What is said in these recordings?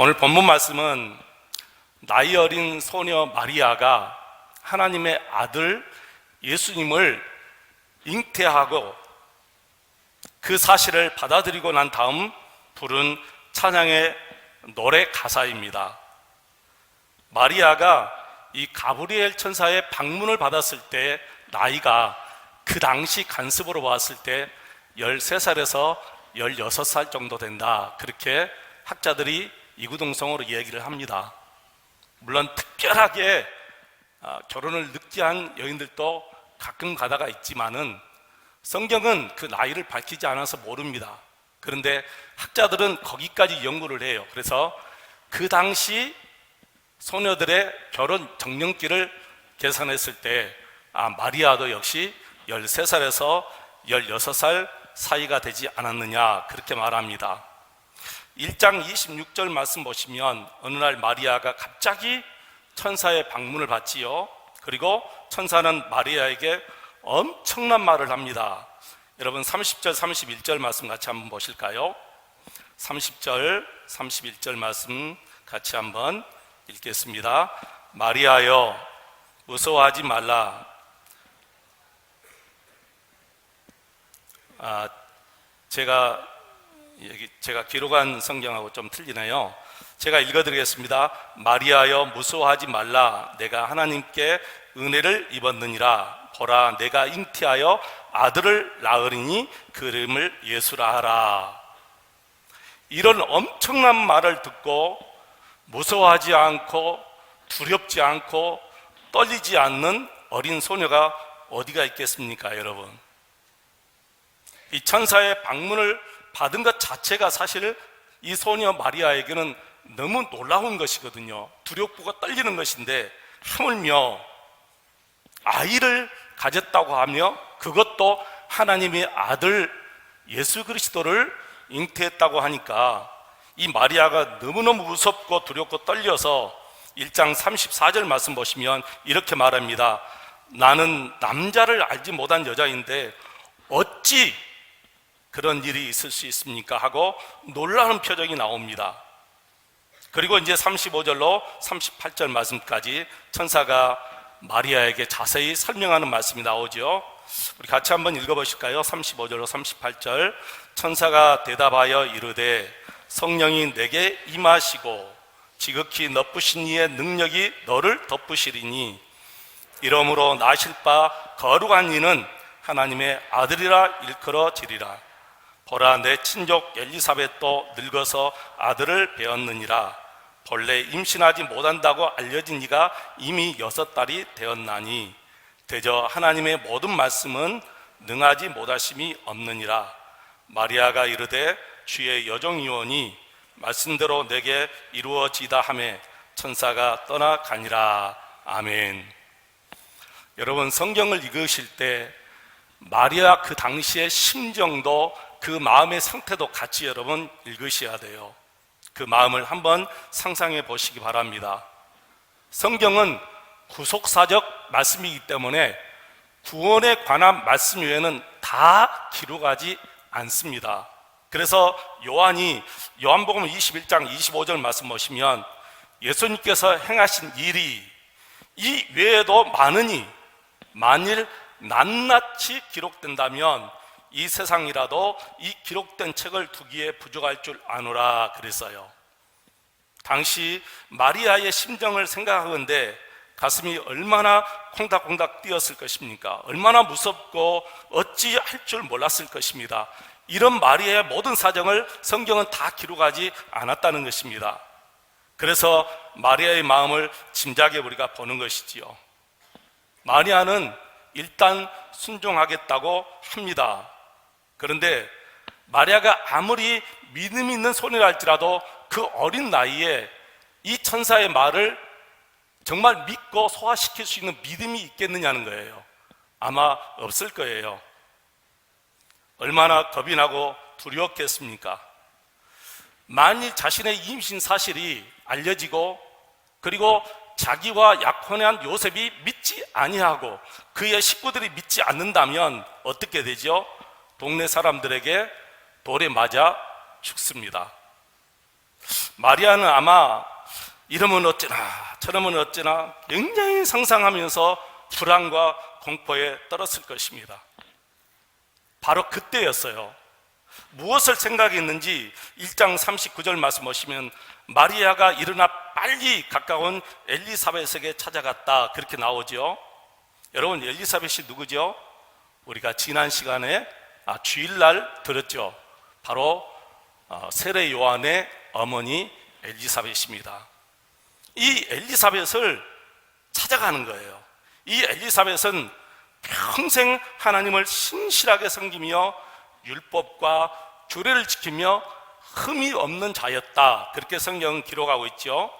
오늘 본문 말씀은 나이 어린 소녀 마리아가 하나님의 아들 예수님을 잉태하고 그 사실을 받아들이고 난 다음 부른 찬양의 노래 가사입니다. 마리아가 이 가브리엘 천사의 방문을 받았을 때 나이가 그 당시 간습으로 봤을 때 13살에서 16살 정도 된다, 그렇게 학자들이 이구동성으로 얘기를 합니다. 물론 특별하게 결혼을 늦게 한 여인들도 가끔 가다가 있지만은 성경은 그 나이를 밝히지 않아서 모릅니다. 그런데 학자들은 거기까지 연구를 해요. 그래서 그 당시 소녀들의 결혼 적령기를 계산했을 때 마리아도 역시 13살에서 16살 사이가 되지 않았느냐, 그렇게 말합니다. 1장 26절 말씀 보시면 어느 날 마리아가 갑자기 천사의 방문을 받지요. 그리고 천사는 마리아에게 엄청난 말을 합니다. 여러분 30절 31절 말씀 같이 한번 보실까요? 30절 31절 말씀 같이 한번 읽겠습니다. 마리아여, 무서워하지 말라. 제가 기록한 성경하고 좀 틀리네요. 제가 읽어드리겠습니다. 마리아여, 무서워하지 말라. 내가 하나님께 은혜를 입었느니라. 보라, 내가 잉태하여 아들을 낳으리니 그 이름을 예수라 하라. 이런 엄청난 말을 듣고 무서워하지 않고 두렵지 않고 떨리지 않는 어린 소녀가 어디가 있겠습니까, 여러분? 이 천사의 방문을 받은 것 자체가 사실 이 소녀 마리아에게는 너무 놀라운 것이거든요. 두렵고 떨리는 것인데 하물며 아이를 가졌다고 하며 그것도 하나님의 아들 예수 그리스도를 잉태했다고 하니까 이 마리아가 너무너무 무섭고 두렵고 떨려서 1장 34절 말씀 보시면 이렇게 말합니다. 나는 남자를 알지 못한 여자인데 어찌 그런 일이 있을 수 있습니까? 하고 놀라는 표정이 나옵니다. 그리고 이제 35절로 38절 말씀까지 천사가 마리아에게 자세히 설명하는 말씀이 나오죠. 우리 같이 한번 읽어보실까요? 35절로 38절. 천사가 대답하여 이르되 성령이 내게 임하시고 지극히 높으신 이의 능력이 너를 덮으시리니 이러므로 나실 바 거룩한 이는 하나님의 아들이라 일컬어지리라. 보라, 내 친족 엘리사벳도 늙어서 아들을 배었느니라. 본래 임신하지 못한다고 알려진 이가 이미 6달이 되었나니 대저 하나님의 모든 말씀은 능하지 못하심이 없느니라. 마리아가 이르되 주의 여종이오니 말씀대로 내게 이루어지다 하매 천사가 떠나가니라. 아멘. 여러분, 성경을 읽으실 때 마리아 그 당시의 심정도 그 마음의 상태도 같이 여러분 읽으셔야 돼요. 그 마음을 한번 상상해 보시기 바랍니다. 성경은 구속사적 말씀이기 때문에 구원에 관한 말씀 외에는 다 기록하지 않습니다. 그래서 요한복음 21장 25절 말씀 보시면 예수님께서 행하신 일이 이 외에도 많으니 만일 낱낱이 기록된다면 이 세상이라도 이 기록된 책을 두기에 부족할 줄 아노라 그랬어요. 당시 마리아의 심정을 생각하건대 가슴이 얼마나 콩닥콩닥 뛰었을 것입니까? 얼마나 무섭고 어찌 할 줄 몰랐을 것입니다. 이런 마리아의 모든 사정을 성경은 다 기록하지 않았다는 것입니다. 그래서 마리아의 마음을 짐작해 우리가 보는 것이지요. 마리아는 일단 순종하겠다고 합니다. 그런데 마리아가 아무리 믿음 있는 소녀라 할지라도 그 어린 나이에 이 천사의 말을 정말 믿고 소화시킬 수 있는 믿음이 있겠느냐는 거예요. 아마 없을 거예요. 얼마나 겁이 나고 두려웠겠습니까? 만일 자신의 임신 사실이 알려지고 그리고 자기와 약혼한 요셉이 믿지 아니하고 그의 식구들이 믿지 않는다면 어떻게 되죠? 동네 사람들에게 돌에 맞아 죽습니다. 마리아는 아마 이러면 어쩌나 저러면 어쩌나 굉장히 상상하면서 불안과 공포에 떨었을 것입니다. 바로 그때였어요. 무엇을 생각했는지 1장 39절 말씀 보시면 마리아가 일어나 빨리 가까운 엘리사벳에게 찾아갔다, 그렇게 나오죠. 여러분, 엘리사벳이 누구죠? 우리가 지난 시간에 주일날 들었죠. 바로 세례 요한의 어머니 엘리사벳입니다. 이 엘리사벳을 찾아가는 거예요. 이 엘리사벳은 평생 하나님을 신실하게 섬기며 율법과 규례를 지키며 흠이 없는 자였다, 그렇게 성경은 기록하고 있죠.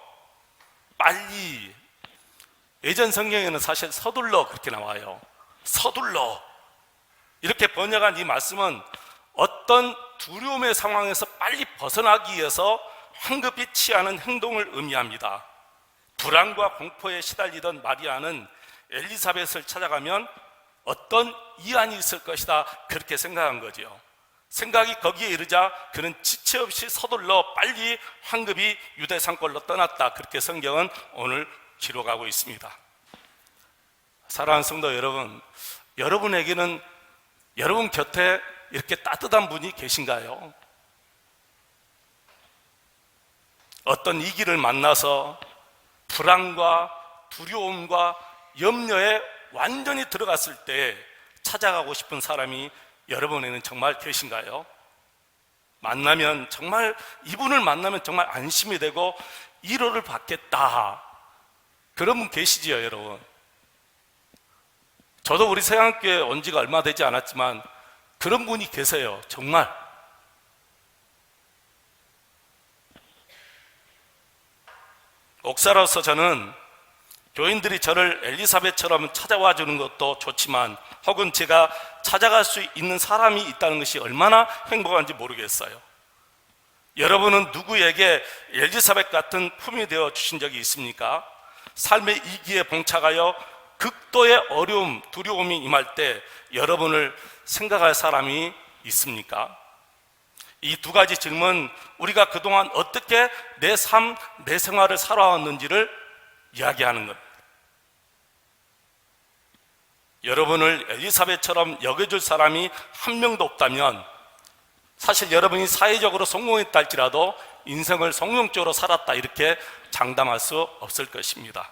빨리, 예전 성경에는 사실 서둘러 그렇게 나와요. 서둘러 이렇게 번역한 이 말씀은 어떤 두려움의 상황에서 빨리 벗어나기 위해서 황급히 취하는 행동을 의미합니다. 불안과 공포에 시달리던 마리아는 엘리사벳을 찾아가면 어떤 이안이 있을 것이다, 그렇게 생각한 거죠. 생각이 거기에 이르자 그는 지체 없이 서둘러 빨리 황급히 유대 산골로 떠났다, 그렇게 성경은 오늘 기록하고 있습니다. 사랑하는 성도 여러분, 여러분에게는 여러분 곁에 이렇게 따뜻한 분이 계신가요? 어떤 위기를 만나서 불안과 두려움과 염려에 완전히 들어갔을 때 찾아가고 싶은 사람이 여러분에게는 정말 계신가요? 만나면 정말, 이분을 만나면 정말 안심이 되고 위로를 받겠다, 그런 분 계시지요, 여러분? 저도 우리 세양교회 온 지가 얼마 되지 않았지만 그런 분이 계세요, 정말. 목사로서 저는 교인들이 저를 엘리사벳처럼 찾아와 주는 것도 좋지만, 혹은 제가 찾아갈 수 있는 사람이 있다는 것이 얼마나 행복한지 모르겠어요. 여러분은 누구에게 엘리사벳 같은 품이 되어 주신 적이 있습니까? 삶의 위기에 봉착하여 극도의 어려움, 두려움이 임할 때 여러분을 생각할 사람이 있습니까? 이 두 가지 질문, 우리가 그동안 어떻게 내 삶, 내 생활을 살아왔는지를 이야기하는 겁니다. 여러분을 엘리사벳처럼 여겨줄 사람이 한 명도 없다면 사실 여러분이 사회적으로 성공했다 할지라도 인생을 성공적으로 살았다, 이렇게 장담할 수 없을 것입니다.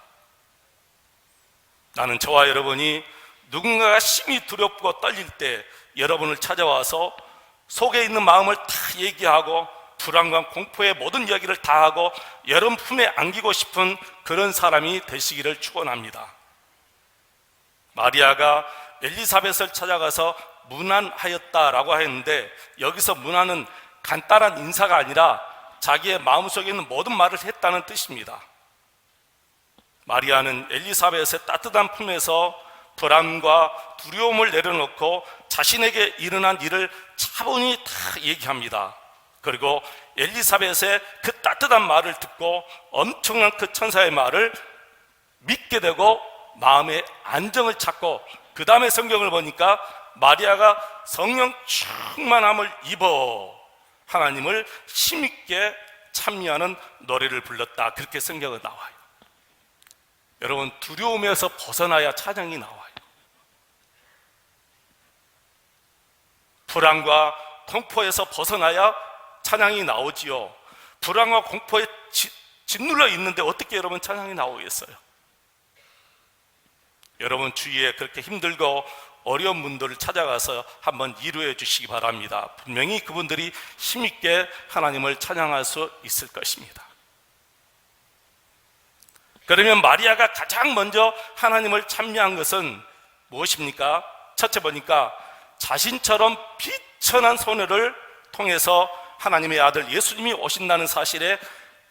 나는 저와 여러분이 누군가가 심히 두렵고 떨릴 때 여러분을 찾아와서 속에 있는 마음을 다 얘기하고 불안과 공포의 모든 이야기를 다 하고 여러분 품에 안기고 싶은 그런 사람이 되시기를 축원합니다. 마리아가 엘리사벳을 찾아가서 문안하였다라고 했는데, 여기서 문안은 간단한 인사가 아니라 자기의 마음속에 있는 모든 말을 했다는 뜻입니다. 마리아는 엘리사벳의 따뜻한 품에서 불안과 두려움을 내려놓고 자신에게 일어난 일을 차분히 다 얘기합니다. 그리고 엘리사벳의 그 따뜻한 말을 듣고 엄청난 그 천사의 말을 믿게 되고 마음의 안정을 찾고, 그 다음에 성경을 보니까 마리아가 성령 충만함을 입어 하나님을 힘있게 찬미하는 노래를 불렀다, 그렇게 성경은 나와요. 여러분, 두려움에서 벗어나야 찬양이 나와요. 불안과 공포에서 벗어나야 찬양이 나오지요. 불안과 공포에 짓눌러 있는데 어떻게 여러분 찬양이 나오겠어요? 여러분 주위에 그렇게 힘들고 어려운 분들을 찾아가서 한번 위로해 주시기 바랍니다. 분명히 그분들이 힘있게 하나님을 찬양할 수 있을 것입니다. 그러면 마리아가 가장 먼저 하나님을 찬미한 것은 무엇입니까? 첫째 보니까 자신처럼 비천한 소녀를 통해서 하나님의 아들 예수님이 오신다는 사실에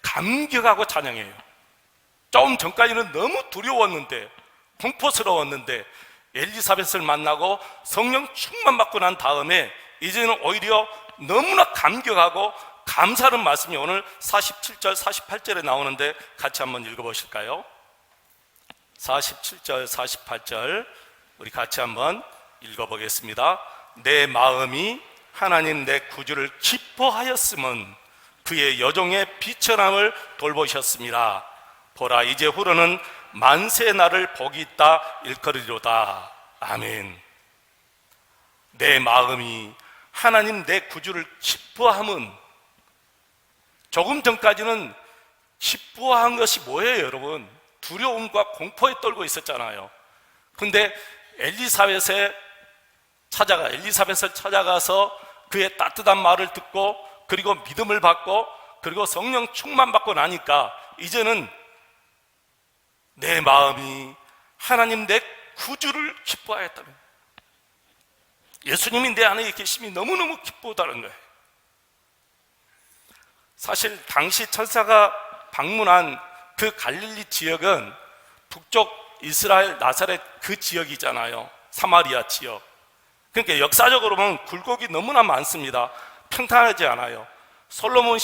감격하고 찬양해요. 조금 전까지는 너무 두려웠는데, 공포스러웠는데 엘리사벳을 만나고 성령 충만받고 난 다음에 이제는 오히려 너무나 감격하고 감사하는 말씀이 오늘 47절 48절에 나오는데 같이 한번 읽어보실까요? 47절 48절 우리 같이 한번 읽어보겠습니다. 내 마음이 하나님 내 구주를 기뻐하였음은 그의 여종의 비천함을 돌보셨습니다. 보라, 이제 후로는 만세 나를 복이 있다 일컬으리로다. 아멘. 내 마음이 하나님 내 구주를 기뻐함은, 조금 전까지는 기뻐한 것이 뭐예요, 여러분? 두려움과 공포에 떨고 있었잖아요. 근데 엘리사벳을 찾아가서 그의 따뜻한 말을 듣고, 그리고 믿음을 받고, 그리고 성령 충만받고 나니까 이제는 내 마음이 하나님 내 구주를 기뻐하였다는 거예요. 예수님이 내 안에 계심이 너무너무 기쁘다는 거예요. 사실 당시 천사가 방문한 그 갈릴리 지역은 북쪽 이스라엘 나사렛 그 지역이잖아요. 사마리아 지역. 그러니까 역사적으로 보면 굴곡이 너무나 많습니다. 평탄하지 않아요. 솔로몬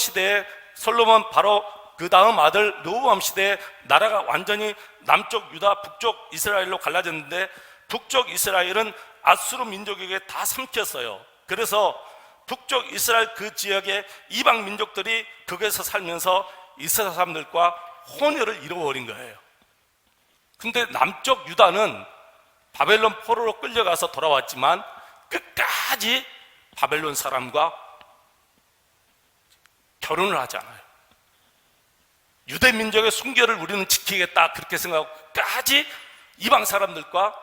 바로 그 다음 아들 르호암 시대에 나라가 완전히 남쪽 유다, 북쪽 이스라엘로 갈라졌는데, 북쪽 이스라엘은 아수르 민족에게 다 삼켰어요. 그래서 북쪽 이스라엘 그 지역의 이방 민족들이 거기에서 살면서 이스라엘 사람들과 혼혈을 이루어버린 거예요. 근데 남쪽 유다는 바벨론 포로로 끌려가서 돌아왔지만 끝까지 바벨론 사람과 결혼을 하지 않아요. 유대 민족의 순결을 우리는 지키겠다 그렇게 생각하고 끝까지 이방 사람들과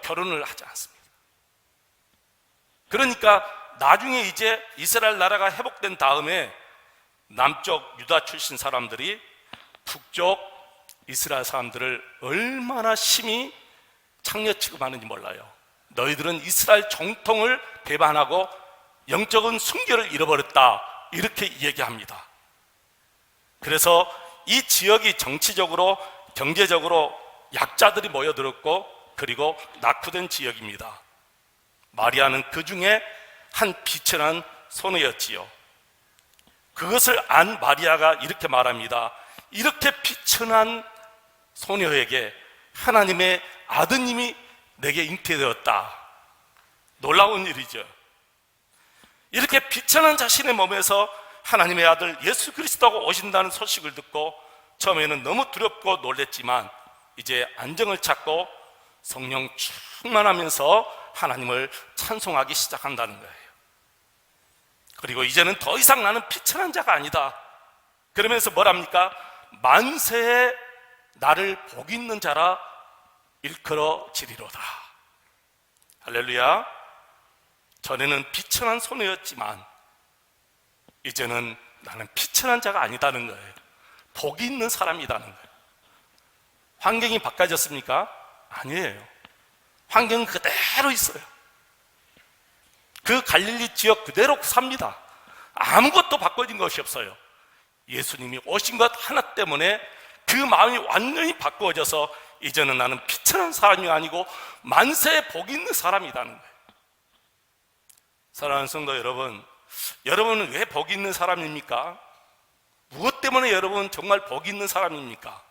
결혼을 하지 않습니다. 그러니까 나중에 이제 이스라엘 나라가 회복된 다음에 남쪽 유다 출신 사람들이 북쪽 이스라엘 사람들을 얼마나 심히 창녀 취급하는지 몰라요. 너희들은 이스라엘 정통을 배반하고 영적인 순결을 잃어버렸다, 이렇게 얘기합니다. 그래서 이 지역이 정치적으로 경제적으로 약자들이 모여들었고, 그리고 낙후된 지역입니다. 마리아는 그 중에 한 비천한 소녀였지요. 그것을 안 마리아가 이렇게 말합니다. 이렇게 비천한 소녀에게 하나님의 아드님이 내게 잉태되었다. 놀라운 일이죠. 이렇게 비천한 자신의 몸에서 하나님의 아들 예수 그리스도가 오신다는 소식을 듣고 처음에는 너무 두렵고 놀랬지만 이제 안정을 찾고 성령 충만하면서 하나님을 찬송하기 시작한다는 거예요. 그리고 이제는 더 이상 나는 비천한 자가 아니다. 그러면서 뭐랍니까? 만세에 나를 복 있는 자라 일컬어지리로다. 할렐루야. 전에는 비천한 소녀였지만 이제는 나는 비천한 자가 아니다는 거예요. 복이 있는 사람이라는 거예요. 환경이 바꿔졌습니까? 아니에요. 환경은 그대로 있어요. 그 갈릴리 지역 그대로 삽니다. 아무것도 바꿔진 것이 없어요. 예수님이 오신 것 하나 때문에 그 마음이 완전히 바꾸어져서 이제는 나는 비천한 사람이 아니고 만세에 복이 있는 사람이라는 거예요. 사랑하는 성도 여러분, 여러분은 왜 복이 있는 사람입니까? 무엇 때문에 여러분 정말 복이 있는 사람입니까?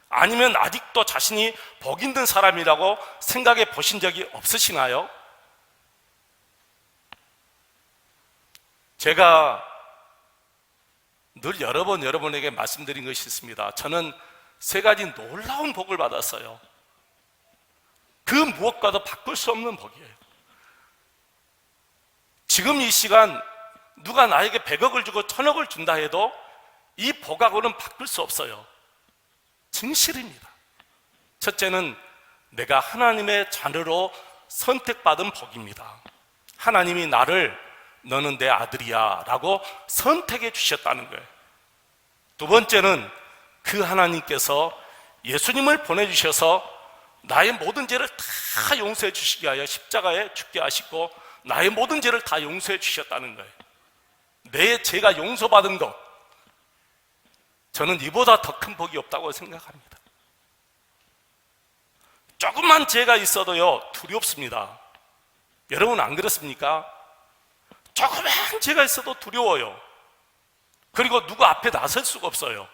아니면 아직도 자신이 복 있는 사람이라고 생각해 보신 적이 없으시나요? 제가 늘 여러 번 여러분에게 말씀드린 것이 있습니다. 저는 세 가지 놀라운 복을 받았어요. 그 무엇과도 바꿀 수 없는 복이에요. 지금 이 시간 누가 나에게 100억을 주고 1000억을 준다 해도 이 복하고는 바꿀 수 없어요. 진실입니다. 첫째는 내가 하나님의 자녀로 선택받은 복입니다. 하나님이 나를 너는 내 아들이야 라고 선택해 주셨다는 거예요. 두 번째는 그 하나님께서 예수님을 보내주셔서 나의 모든 죄를 다 용서해 주시게 하여 십자가에 죽게 하시고 나의 모든 죄를 다 용서해 주셨다는 거예요. 내 죄가 용서받은 것, 저는 이보다 더 큰 복이 없다고 생각합니다. 조금만 죄가 있어도요 두렵습니다. 여러분 안 그렇습니까? 조그만 죄가 있어도 두려워요. 그리고 누구 앞에 나설 수가 없어요.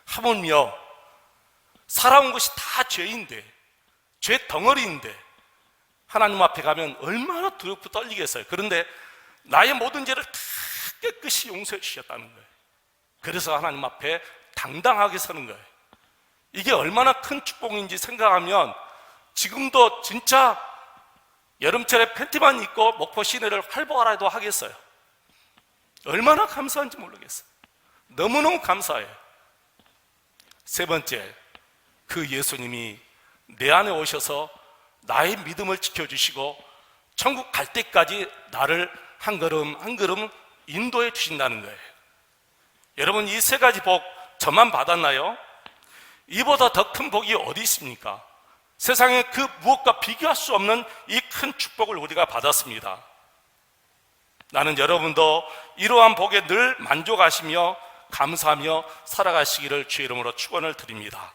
하물며 살아온 것이 다 죄인데, 죄 덩어리인데 하나님 앞에 가면 얼마나 두렵고 떨리겠어요. 그런데 나의 모든 죄를 다 깨끗이 용서해 주셨다는 거예요. 그래서 하나님 앞에 당당하게 서는 거예요. 이게 얼마나 큰 축복인지 생각하면 지금도 진짜 여름철에 팬티만 입고 목포 시내를 활보하라도 하겠어요. 얼마나 감사한지 모르겠어요. 너무너무 감사해요. 세 번째, 그 예수님이 내 안에 오셔서 나의 믿음을 지켜주시고 천국 갈 때까지 나를 한 걸음 한 걸음 인도해 주신다는 거예요. 여러분, 이 세 가지 복 저만 받았나요? 이보다 더 큰 복이 어디 있습니까? 세상에 그 무엇과 비교할 수 없는 이 큰 축복을 우리가 받았습니다. 나는 여러분도 이러한 복에 늘 만족하시며 감사하며 살아가시기를 주의 이름으로 축원을 드립니다.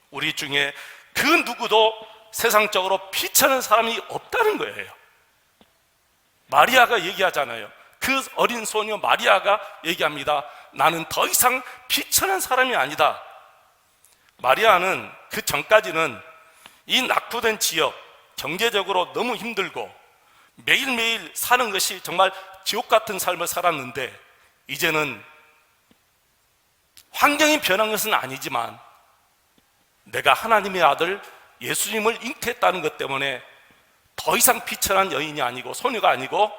우리 중에 그 누구도 세상적으로 비천한 사람이 없다는 거예요. 마리아가 얘기하잖아요. 그 어린 소녀 마리아가 얘기합니다. 나는 더 이상 비천한 사람이 아니다. 마리아는 그 전까지는 이 낙후된 지역, 경제적으로 너무 힘들고 매일매일 사는 것이 정말 지옥 같은 삶을 살았는데, 이제는 환경이 변한 것은 아니지만 내가 하나님의 아들 예수님을 잉태했다는 것 때문에 더 이상 비천한 여인이 아니고 소녀가 아니고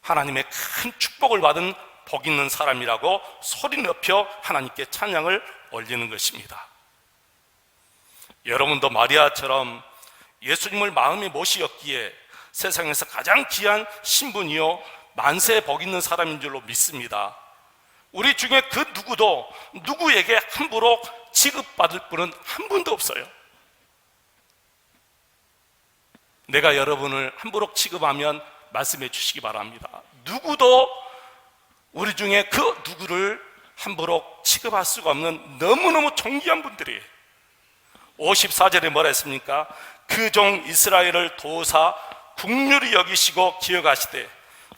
하나님의 큰 축복을 받은 복 있는 사람이라고 소리 높여 하나님께 찬양을 올리는 것입니다. 여러분도 마리아처럼 예수님을 마음에 모시었기에 세상에서 가장 귀한 신분이요 만세의 복 있는 사람인 줄로 믿습니다. 우리 중에 그 누구도 누구에게 함부로 취급받을 분은 한 분도 없어요. 내가 여러분을 함부로 취급하면 말씀해 주시기 바랍니다. 누구도 우리 중에 그 누구를 함부로 취급할 수가 없는 너무너무 존귀한 분들이에요. 54절에 뭐라 했습니까? 그 종 이스라엘을 도우사 국률이 여기시고 기억하시되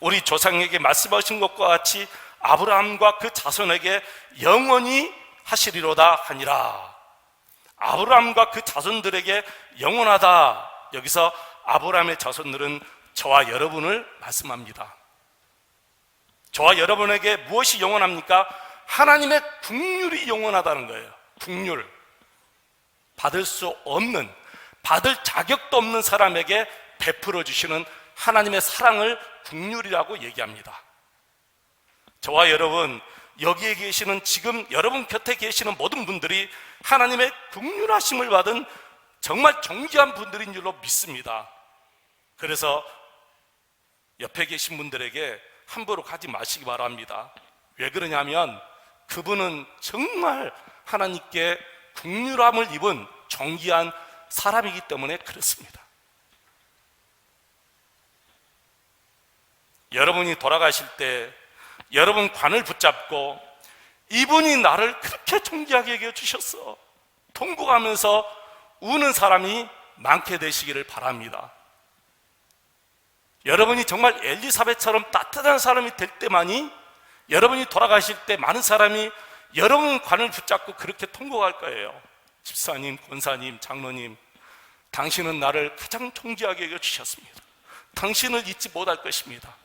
우리 조상에게 말씀하신 것과 같이 아브라함과 그 자손에게 영원히 하시리로다 하니라. 아브라함과 그 자손들에게 영원하다. 여기서 아브라함의 자손들은 저와 여러분을 말씀합니다. 저와 여러분에게 무엇이 영원합니까? 하나님의 국률이 영원하다는 거예요. 국률. 받을 수 없는, 받을 자격도 없는 사람에게 베풀어 주시는 하나님의 사랑을 국률이라고 얘기합니다. 저와 여러분, 여기에 계시는, 지금 여러분 곁에 계시는 모든 분들이 하나님의 국률하심을 받은 정말 존귀한 분들인 줄로 믿습니다. 그래서 옆에 계신 분들에게 함부로 가지 마시기 바랍니다. 왜 그러냐면 그분은 정말 하나님께 국률함을 입은 존귀한 사람이기 때문에 그렇습니다. 여러분이 돌아가실 때 여러분 관을 붙잡고 이분이 나를 그렇게 존귀하게 여겨주셨어, 통곡하면서 우는 사람이 많게 되시기를 바랍니다. 여러분이 정말 엘리사벳처럼 따뜻한 사람이 될 때만이, 여러분이 돌아가실 때 많은 사람이 여러분 관을 붙잡고 그렇게 통곡할 거예요. 집사님, 권사님, 장로님, 당신은 나를 가장 존귀하게 여겨주셨습니다. 당신을 잊지 못할 것입니다.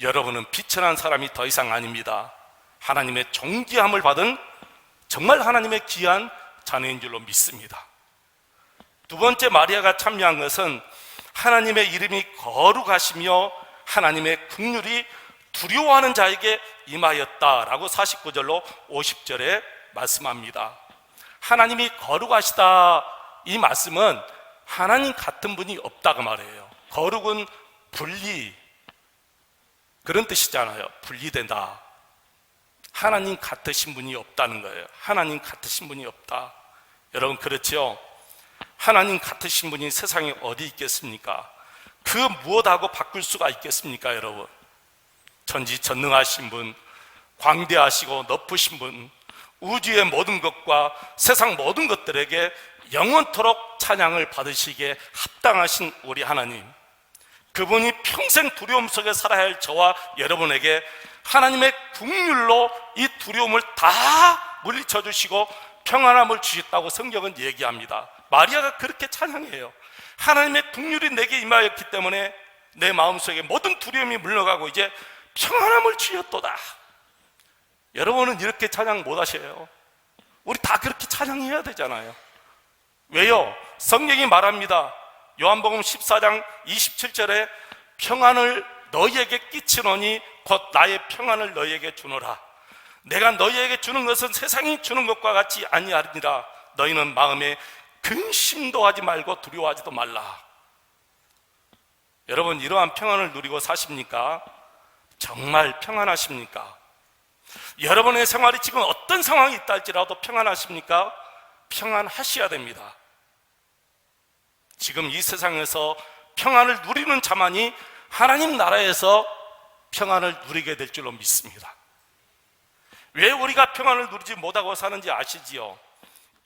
여러분은 비천한 사람이 더 이상 아닙니다. 하나님의 존귀함을 받은 정말 하나님의 귀한 자녀인 줄로 믿습니다. 두 번째, 마리아가 참여한 것은 하나님의 이름이 거룩하시며 하나님의 긍휼이 두려워하는 자에게 임하였다라고 49절로 50절에 말씀합니다. 하나님이 거룩하시다, 이 말씀은 하나님 같은 분이 없다고 말해요. 거룩은 분리, 그런 뜻이잖아요. 분리된다. 하나님 같으신 분이 없다는 거예요. 하나님 같으신 분이 없다. 여러분, 그렇죠? 하나님 같으신 분이 세상에 어디 있겠습니까? 그 무엇하고 바꿀 수가 있겠습니까, 여러분? 전지전능하신 분, 광대하시고 높으신 분, 우주의 모든 것과 세상 모든 것들에게 영원토록 찬양을 받으시기에 합당하신 우리 하나님, 그분이 평생 두려움 속에 살아야 할 저와 여러분에게 하나님의 긍휼로 이 두려움을 다 물리쳐 주시고 평안함을 주셨다고 성경은 얘기합니다. 마리아가 그렇게 찬양해요. 하나님의 긍휼이 내게 임하였기 때문에 내 마음속에 모든 두려움이 물러가고 이제 평안함을 주셨도다. 여러분은 이렇게 찬양 못 하셔요. 우리 다 그렇게 찬양해야 되잖아요. 왜요? 성경이 말합니다. 요한복음 14장 27절에 평안을 너희에게 끼치노니 곧 나의 평안을 너희에게 주노라. 내가 너희에게 주는 것은 세상이 주는 것과 같이 아니하리니라. 너희는 마음에 근심도 하지 말고 두려워하지도 말라. 여러분, 이러한 평안을 누리고 사십니까? 정말 평안하십니까? 여러분의 생활이 지금 어떤 상황이 있다 할지라도 평안하십니까? 평안하셔야 됩니다. 지금 이 세상에서 평안을 누리는 자만이 하나님 나라에서 평안을 누리게 될 줄로 믿습니다. 왜 우리가 평안을 누리지 못하고 사는지 아시지요?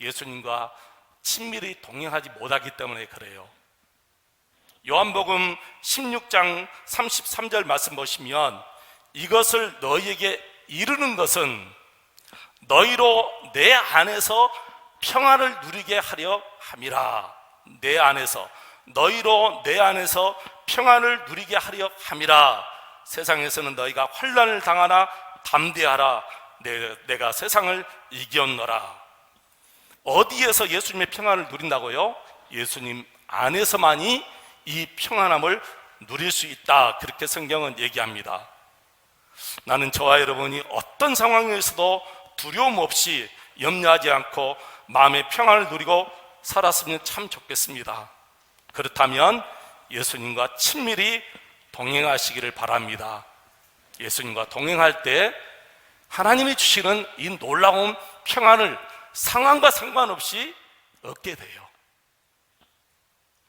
예수님과 친밀히 동행하지 못하기 때문에 그래요. 요한복음 16장 33절 말씀 보시면 이것을 너희에게 이르는 것은 너희로 내 안에서 평안을 누리게 하려 함이라. 내 안에서, 너희로 내 안에서 평안을 누리게 하려 함이라. 세상에서는 너희가 환난을 당하나 담대하라. 내가 세상을 이겼노라. 어디에서 예수님의 평안을 누린다고요? 예수님 안에서만이 이 평안함을 누릴 수 있다. 그렇게 성경은 얘기합니다. 나는 저와 여러분이 어떤 상황에서도 두려움 없이 염려하지 않고 마음의 평안을 누리고 살았으면 참 좋겠습니다. 그렇다면 예수님과 친밀히 동행하시기를 바랍니다. 예수님과 동행할 때 하나님이 주시는 이 놀라운 평안을 상황과 상관없이 얻게 돼요.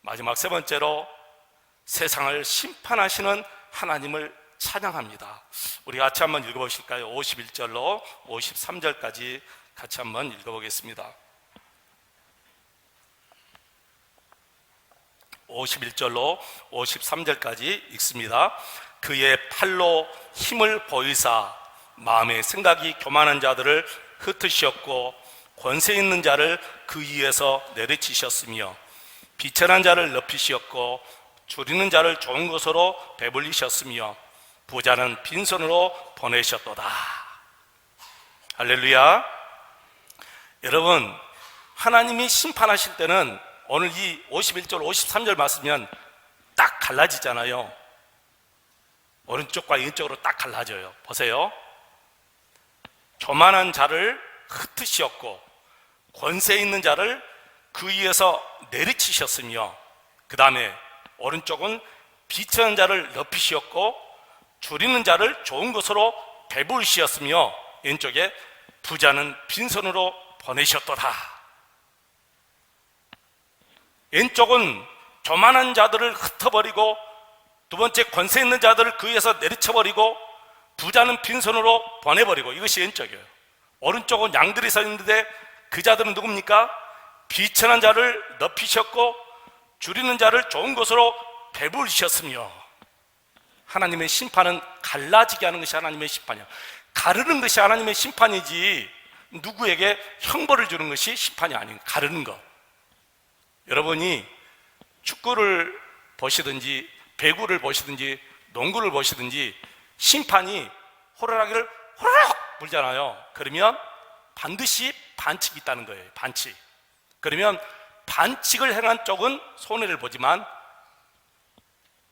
마지막 세 번째로 세상을 심판하시는 하나님을 찬양합니다. 우리 같이 한번 읽어보실까요? 51절로 53절까지 같이 한번 읽어보겠습니다. 51절로 53절까지 읽습니다. 그의 팔로 힘을 보이사 마음의 생각이 교만한 자들을 흩으셨고 권세 있는 자를 그 위에서 내리치셨으며 비천한 자를 높이셨고 줄이는 자를 좋은 것으로 배불리셨으며 부자는 빈손으로 보내셨도다. 할렐루야. 여러분, 하나님이 심판하실 때는 오늘 이 51절 53절 말씀이면 딱 갈라지잖아요. 오른쪽과 왼쪽으로 딱 갈라져요. 보세요. 교만한 자를 흩으셨고 권세 있는 자를 그 위에서 내리치셨으며, 그 다음에 오른쪽은 비천한 자를 높이셨고 줄이는 자를 좋은 것으로 배부르시었으며, 왼쪽에 부자는 빈손으로 보내셨도다. 왼쪽은 교만한 자들을 흩어버리고, 두 번째 권세 있는 자들을 그 위에서 내리쳐버리고, 부자는 빈손으로 보내버리고, 이것이 왼쪽이에요. 오른쪽은 양들이 서 있는데 그 자들은 누굽니까? 비천한 자를 높이셨고 줄이는 자를 좋은 것으로 배부르셨으며. 하나님의 심판은 갈라지게 하는 것이 하나님의 심판이야. 가르는 것이 하나님의 심판이지 누구에게 형벌을 주는 것이 심판이 아닌, 가르는 것. 여러분이 축구를 보시든지 배구를 보시든지 농구를 보시든지 심판이 호루라기를 호로록 불잖아요. 그러면 반드시 반칙이 있다는 거예요. 반칙. 그러면 반칙을 행한 쪽은 손해를 보지만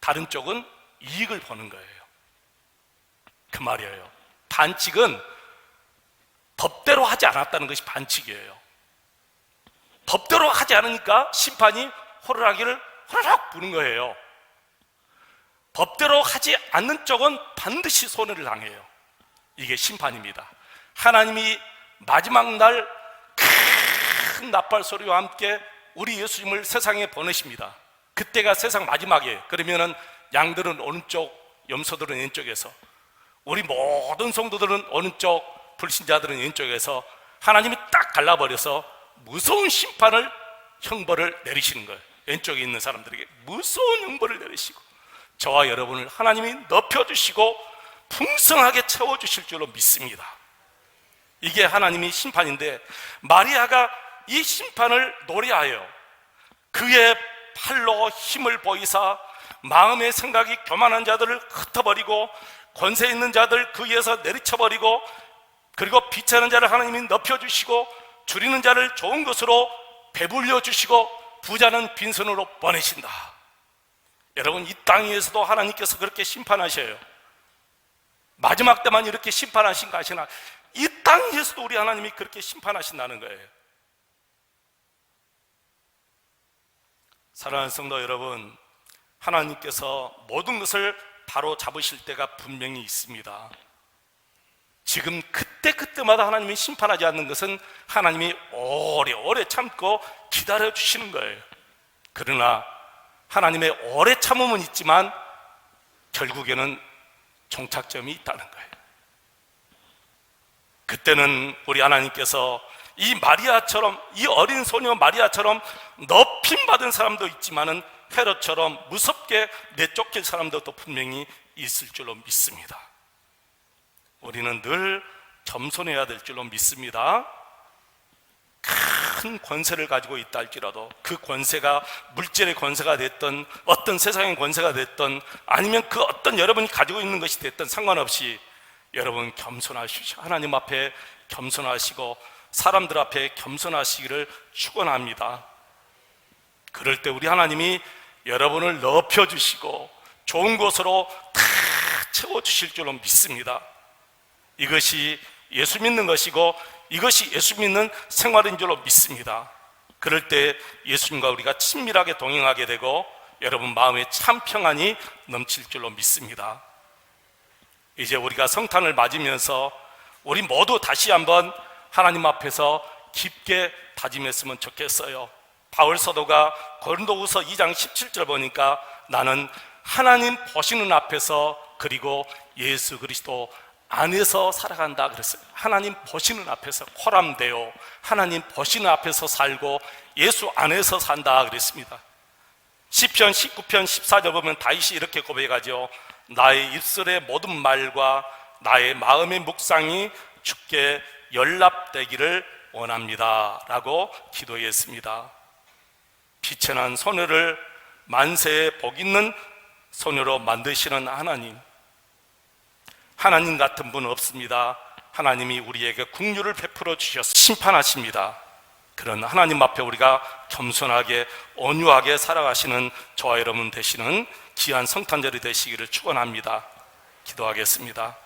다른 쪽은 이익을 보는 거예요. 그 말이에요. 반칙은 법대로 하지 않았다는 것이 반칙이에요. 법대로 하지 않으니까 심판이 호루라기를 호로록 부는 거예요. 법대로 하지 않는 쪽은 반드시 손해를 당해요. 이게 심판입니다. 하나님이 마지막 날 큰 나팔 소리와 함께 우리 예수님을 세상에 보내십니다. 그때가 세상 마지막이에요. 그러면은 양들은 오른쪽, 염소들은 왼쪽에서, 우리 모든 성도들은 오른쪽, 불신자들은 왼쪽에서 하나님이 딱 갈라버려서 무서운 심판을, 형벌을 내리시는 거예요. 왼쪽에 있는 사람들에게 무서운 형벌을 내리시고, 저와 여러분을 하나님이 높여주시고 풍성하게 채워주실 줄로 믿습니다. 이게 하나님의 심판인데, 마리아가 이 심판을 노래하여 그의 팔로 힘을 보이사 마음의 생각이 교만한 자들을 흩어버리고 권세 있는 자들 그 위에서 내리쳐버리고, 그리고 비치하는 자를 하나님이 높여주시고 줄이는 자를 좋은 것으로 배불려 주시고 부자는 빈손으로 보내신다. 여러분, 이 땅 위에서도 하나님께서 그렇게 심판하셔요. 마지막 때만 이렇게 심판하신 거 아시나? 이 땅 위에서도 우리 하나님이 그렇게 심판하신다는 거예요. 사랑하는 성도 여러분, 하나님께서 모든 것을 바로 잡으실 때가 분명히 있습니다. 지금 그때마다 하나님이 심판하지 않는 것은 하나님이 오래 참고 기다려 주시는 거예요. 그러나 하나님의 오래 참음은 있지만 결국에는 종착점이 있다는 거예요. 그때는 우리 하나님께서 이 마리아처럼, 이 어린 소녀 마리아처럼 높임 받은 사람도 있지만은 헤롯처럼 무섭게 내쫓길 사람도 또 분명히 있을 줄로 믿습니다. 우리는 늘 겸손해야 될 줄로 믿습니다. 큰 권세를 가지고 있다 할지라도 그 권세가 물질의 권세가 됐든 어떤 세상의 권세가 됐든 아니면 그 어떤 여러분이 가지고 있는 것이 됐든 상관없이 여러분 겸손하시고 하나님 앞에 겸손하시고 사람들 앞에 겸손하시기를 축원합니다. 그럴 때 우리 하나님이 여러분을 높여주시고 좋은 곳으로 다 채워주실 줄로 믿습니다. 이것이 예수 믿는 것이고 이것이 예수 믿는 생활인 줄로 믿습니다. 그럴 때 예수님과 우리가 친밀하게 동행하게 되고 여러분 마음에 참 평안이 넘칠 줄로 믿습니다. 이제 우리가 성탄을 맞으면서 우리 모두 다시 한번 하나님 앞에서 깊게 다짐했으면 좋겠어요. 바울 사도가 고린도후서 2장 17절 보니까 나는 하나님 보시는 앞에서 그리고 예수 그리스도 안에서 살아간다 그랬어요. 하나님 보시는 앞에서 코람데오, 하나님 보시는 앞에서 살고 예수 안에서 산다 그랬습니다. 시편 19편 14절 보면 다윗이 이렇게 고백하죠. 나의 입술의 모든 말과 나의 마음의 묵상이 주께 연락되기를 원합니다 라고 기도했습니다. 비천한 소녀를 만세에 복 있는 소녀로 만드시는 하나님, 하나님 같은 분 없습니다. 하나님이 우리에게 긍휼을 베풀어 주셔서 심판하십니다. 그런 하나님 앞에 우리가 겸손하게 온유하게 살아가시는 저와 여러분 되시는 귀한 성탄절이 되시기를 축원합니다. 기도하겠습니다.